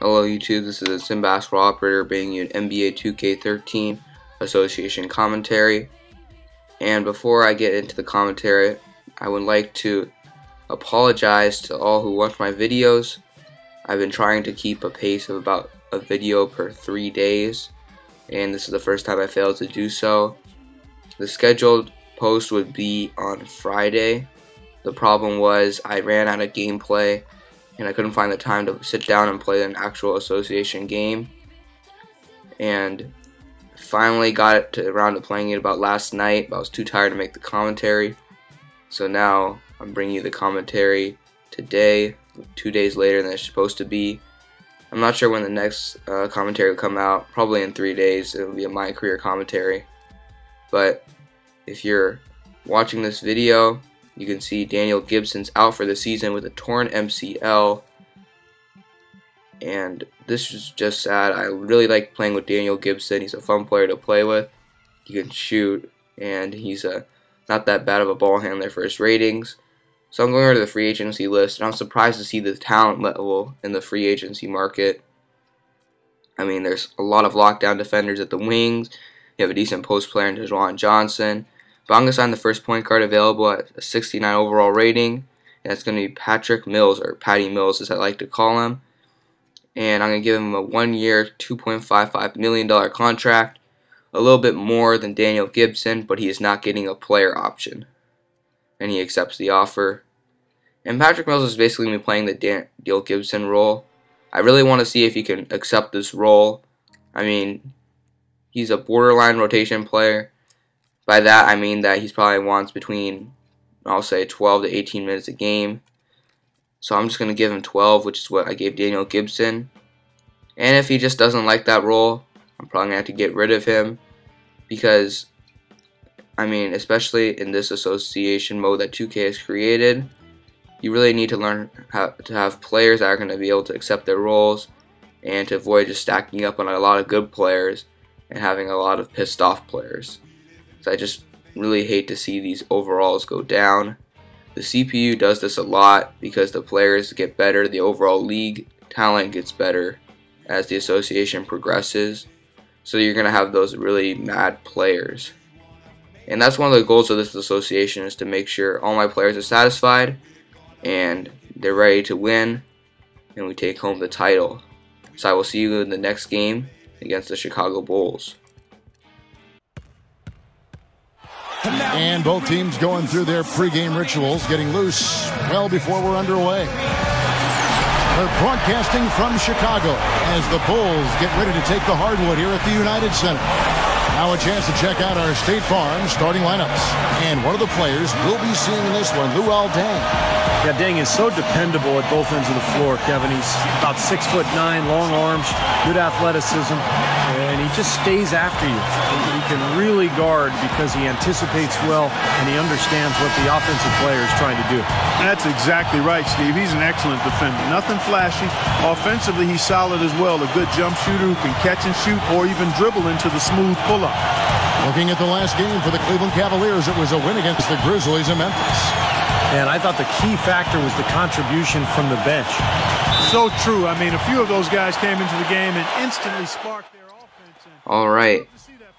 Hello YouTube, this is a Sim Basketball Operator bringing you an NBA 2K13 Association commentary. And before I get into the commentary, I would like to apologize to all who watch my videos. I've been trying to keep a pace of about a video per 3 days, and this is the first time I failed to do so. The scheduled post would be on Friday. The problem was I ran out of gameplay and I couldn't find the time to sit down and play an actual association game, and finally got around to playing it about last night, but I was too tired to make the commentary, so now I'm bringing you the commentary today, 2 days later than it's supposed to be. I'm not sure when the next commentary will come out, probably in 3 days. It will be a My Career commentary. But if you're watching this video, you can see Daniel Gibson's out for the season with a torn MCL, and this is just sad. I really like playing with Daniel Gibson. He's a fun player to play with. He can shoot, and he's not that bad of a ball handler for his ratings. So I'm going over to the free agency list, and I'm surprised to see the talent level in the free agency market. I mean, there's a lot of lockdown defenders at the wings. You have a decent post player in Tajuan Johnson. But I'm going to sign the first point guard available at a 69 overall rating, and that's going to be Patrick Mills, or Patty Mills as I like to call him. And I'm going to give him a 1-year, $2.55 million contract, a little bit more than Daniel Gibson, but he is not getting a player option. And he accepts the offer. And Patrick Mills is basically going to be playing the Daniel Gibson role. I really want to see if he can accept this role. I mean, he's a borderline rotation player. By that, I mean that he's probably wants between, I'll say, 12 to 18 minutes a game. So I'm just going to give him 12, which is what I gave Daniel Gibson. And if he just doesn't like that role, I'm probably going to have to get rid of him. Because, I mean, especially in this association mode that 2K has created, you really need to learn how to have players that are going to be able to accept their roles, and to avoid just stacking up on a lot of good players and having a lot of pissed off players. So I just really hate to see these overalls go down. The CPU does this a lot because the players get better, the overall league talent gets better as the association progresses. So you're going to have those really mad players. And that's one of the goals of this association, is to make sure all my players are satisfied and they're ready to win and we take home the title. So I will see you in the next game against the Chicago Bulls. And both teams going through their pregame rituals, getting loose well before we're underway. We're broadcasting from Chicago as the Bulls get ready to take the hardwood here at the United Center. Now a chance to check out our State Farm starting lineups. And one of the players we'll be seeing in this one, Luol Deng. Yeah, Deng is so dependable at both ends of the floor, Kevin. He's about 6'9", long arms, good athleticism, and he just stays after you. He can really guard because he anticipates well and he understands what the offensive player is trying to do. That's exactly right, Steve. He's an excellent defender. Nothing flashy. Offensively, he's solid as well. A good jump shooter who can catch and shoot or even dribble into the smooth pull-up. Looking at the last game for the Cleveland Cavaliers, it was a win against the Grizzlies in Memphis. And I thought the key factor was the contribution from the bench. So true. I mean, a few of those guys came into the game and instantly sparked their offense. Alright,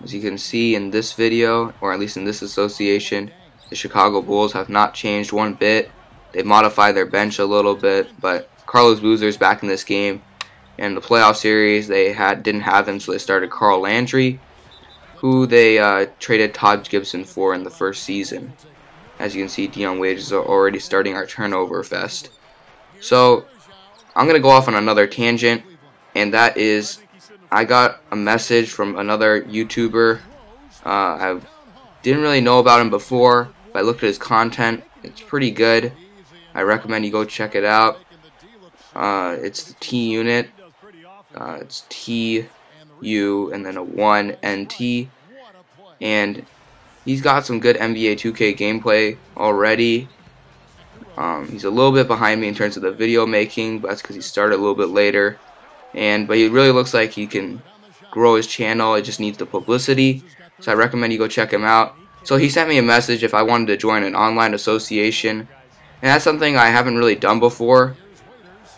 as you can see in this video, or at least in this association, the Chicago Bulls have not changed one bit. They've modified their bench a little bit, but Carlos Boozer's back in this game. And the playoff series, they didn't have him, so they started Carl Landry, who they traded Todd Gibson for in the first season. As you can see, Dion Waiters is already starting our turnover fest. So I'm going to go off on another tangent, and that is, I got a message from another YouTuber. I didn't really know about him before, but I looked at his content. It's pretty good. I recommend you go check it out. It's the T Unit. It's TU and then a 1NT. And he's got some good NBA 2K gameplay already. He's a little bit behind me in terms of the video making, but that's because he started a little bit later. But he really looks like he can grow his channel. It just needs the publicity. So I recommend you go check him out. So he sent me a message if I wanted to join an online association. And that's something I haven't really done before.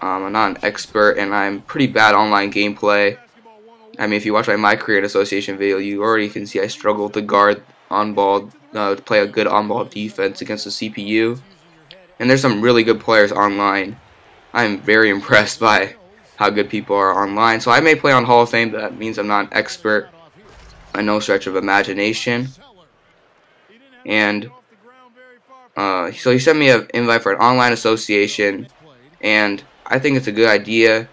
I'm not an expert, and I'm pretty bad online gameplay. I mean, if you watch my Create Association video, you already can see I struggle to guard on-ball, to play a good on-ball defense against the CPU. And there's some really good players online. I'm very impressed by how good people are online. So I may play on Hall of Fame, but that means I'm not an expert by no stretch of imagination. And so he sent me an invite for an online association, and I think it's a good idea.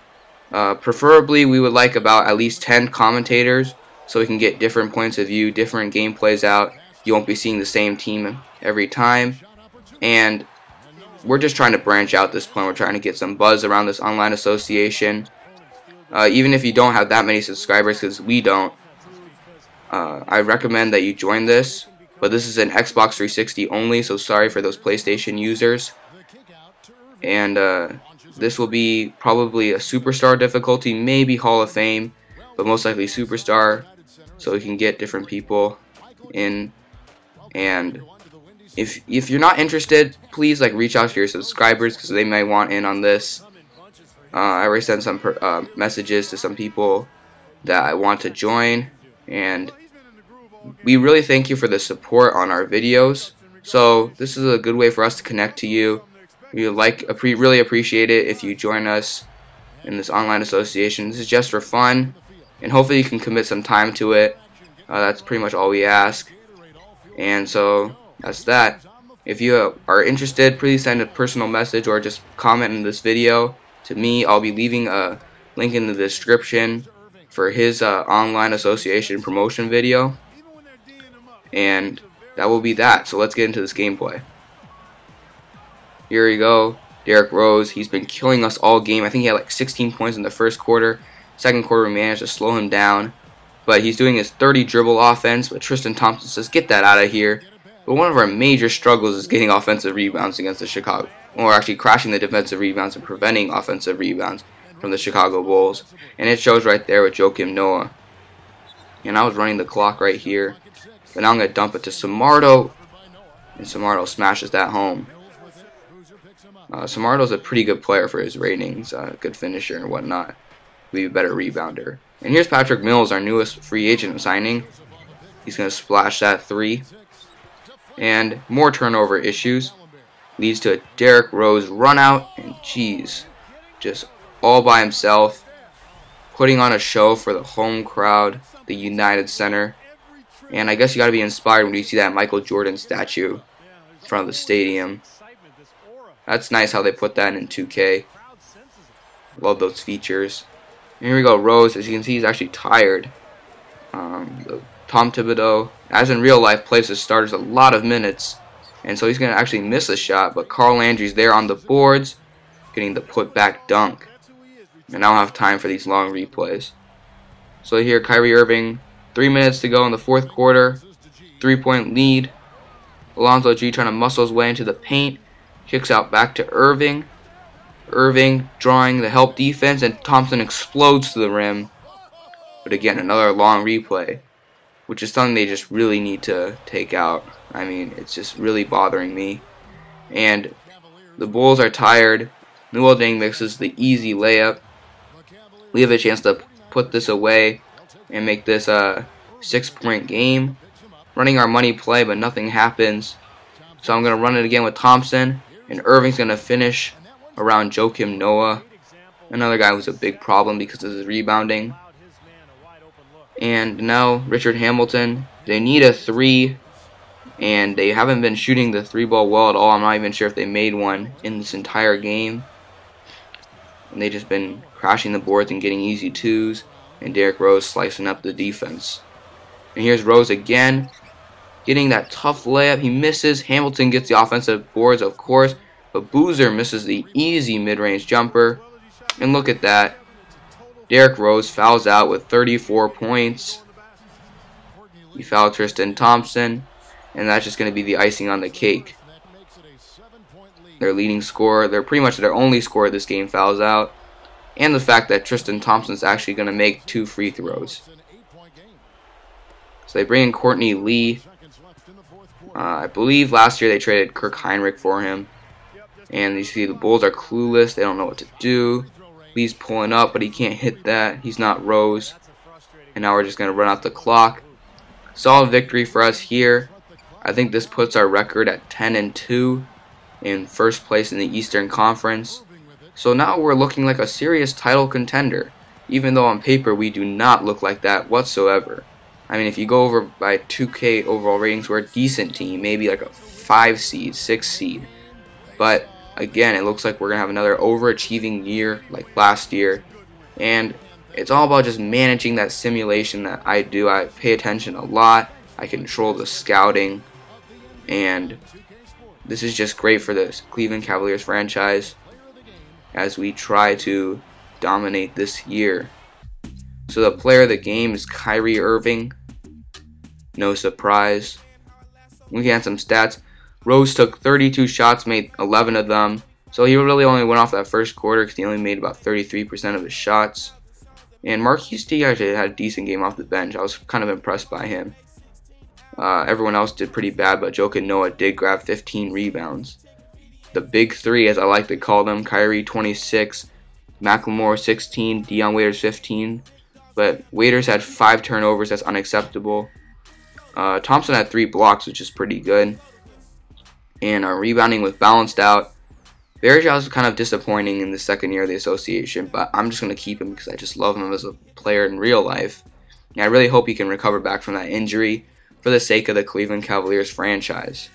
Preferably, we would like about at least 10 commentators, so we can get different points of view, different gameplays out. You won't be seeing the same team every time. And we're just trying to branch out at this point. We're trying to get some buzz around this online association. Even if you don't have that many subscribers, because we don't, I recommend that you join this. But this is an Xbox 360 only, so sorry for those PlayStation users. And this will be probably a Superstar difficulty, maybe Hall of Fame, but most likely Superstar, so we can get different people in. And if you're not interested, please reach out to your subscribers, because they may want in on this. I already sent some messages to some people that I want to join, and we really thank you for the support on our videos. So this is a good way for us to connect to you. We would really appreciate it if you join us in this online association. This is just for fun, and hopefully you can commit some time to it. That's pretty much all we ask. And so that's that. If you are interested, please send a personal message or just comment in this video to me. I'll be leaving a link in the description for his online association promotion video. And that will be that. So let's get into this gameplay. Here we go. Derrick Rose. He's been killing us all game. I think he had 16 points in the first quarter. Second quarter, we managed to slow him down. But he's doing his 30 dribble offense. But Tristan Thompson says, get that out of here. But one of our major struggles is getting offensive rebounds against the Chicago. Or actually crashing the defensive rebounds and preventing offensive rebounds from the Chicago Bulls. And it shows right there with Joakim Noah. And I was running the clock right here. But now I'm going to dump it to Samardo. And Samardo smashes that home. Samardo's a pretty good player for his ratings. Good finisher and whatnot. Be a better rebounder. And here's Patrick Mills, our newest free agent signing. He's going to splash that three. And more turnover issues. Leads to a Derrick Rose run out. And geez, just all by himself. Putting on a show for the home crowd. The United Center. And I guess you got to be inspired when you see that Michael Jordan statue in front of the stadium. That's nice how they put that in 2K. Love those features. And here we go, Rose. As you can see, he's actually tired. Tom Thibodeau, as in real life, plays his starters a lot of minutes. And so he's going to actually miss a shot. But Carl Landry's there on the boards, getting the put-back dunk. And I don't have time for these long replays. So here, Kyrie Irving. 3 minutes to go in the fourth quarter. 3-point lead. Alonzo G trying to muscle his way into the paint. Kicks out back to Irving. Irving drawing the help defense, and Thompson explodes to the rim. But again, another long replay, which is something they just really need to take out. I mean, it's just really bothering me. And the Bulls are tired. Luol Deng mixes the easy layup. We have a chance to put this away and make this a 6-point game. Running our money play, but nothing happens. So I'm going to run it again with Thompson. And Irving's going to finish around Joakim Noah. Another guy who's a big problem because of his rebounding. And now Richard Hamilton. They need a 3. And they haven't been shooting the 3-ball well at all. I'm not even sure if they made one in this entire game. And they've just been crashing the boards and getting easy 2s. And Derrick Rose slicing up the defense. And here's Rose again. Getting that tough layup. He misses. Hamilton gets the offensive boards, of course. But Boozer misses the easy mid-range jumper. And look at that. Derrick Rose fouls out with 34 points. He fouled Tristan Thompson. And that's just going to be the icing on the cake. Their leading scorer, they're pretty much their only scorer this game, fouls out. And the fact that Tristan Thompson's actually going to make 2 free throws. So they bring in Courtney Lee. I believe last year they traded Kirk Heinrich for him. And you see the Bulls are clueless. They don't know what to do. Lee's pulling up, but he can't hit that. He's not Rose. And now we're just going to run out the clock. Solid victory for us here. I think this puts our record at 10-2 in first place in the Eastern Conference. So now we're looking like a serious title contender, even though on paper we do not look like that whatsoever. I mean, if you go over by 2K overall ratings, we're a decent team, maybe like a 5 seed, 6 seed. But again, it looks like we're going to have another overachieving year like last year. And it's all about just managing that simulation that I do. I pay attention a lot. I control the scouting. And this is just great for the Cleveland Cavaliers franchise as we try to dominate this year. So the player of the game is Kyrie Irving. No surprise. Looking at some stats, Rose took 32 shots, made 11 of them. So he really only went off that first quarter because he only made about 33% of his shots. And Marquise T actually had a decent game off the bench. I was kind of impressed by him. Everyone else did pretty bad, but Jokic Noah did grab 15 rebounds. The big three, as I like to call them, Kyrie 26, McLemore 16, Dion Waiters 15. But Waiters had 5 turnovers. That's unacceptable. Thompson had 3 blocks, which is pretty good. And our rebounding was balanced out. Varejao was kind of disappointing in the second year of the association, but I'm just going to keep him because I just love him as a player in real life. And I really hope he can recover back from that injury for the sake of the Cleveland Cavaliers franchise.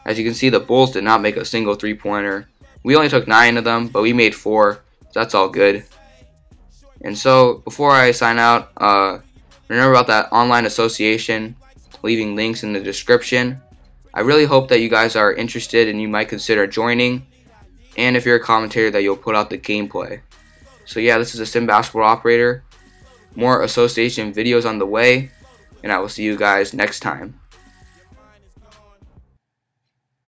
As you can see, the Bulls did not make a single three-pointer. We only took 9 of them, but we made 4, so that's all good. And so, before I sign out, remember about that online association, leaving links in the description. I really hope that you guys are interested and you might consider joining. And if you're a commentator, that you'll put out the gameplay. So yeah, this is a Sim Basketball Operator. More association videos on the way. And I will see you guys next time.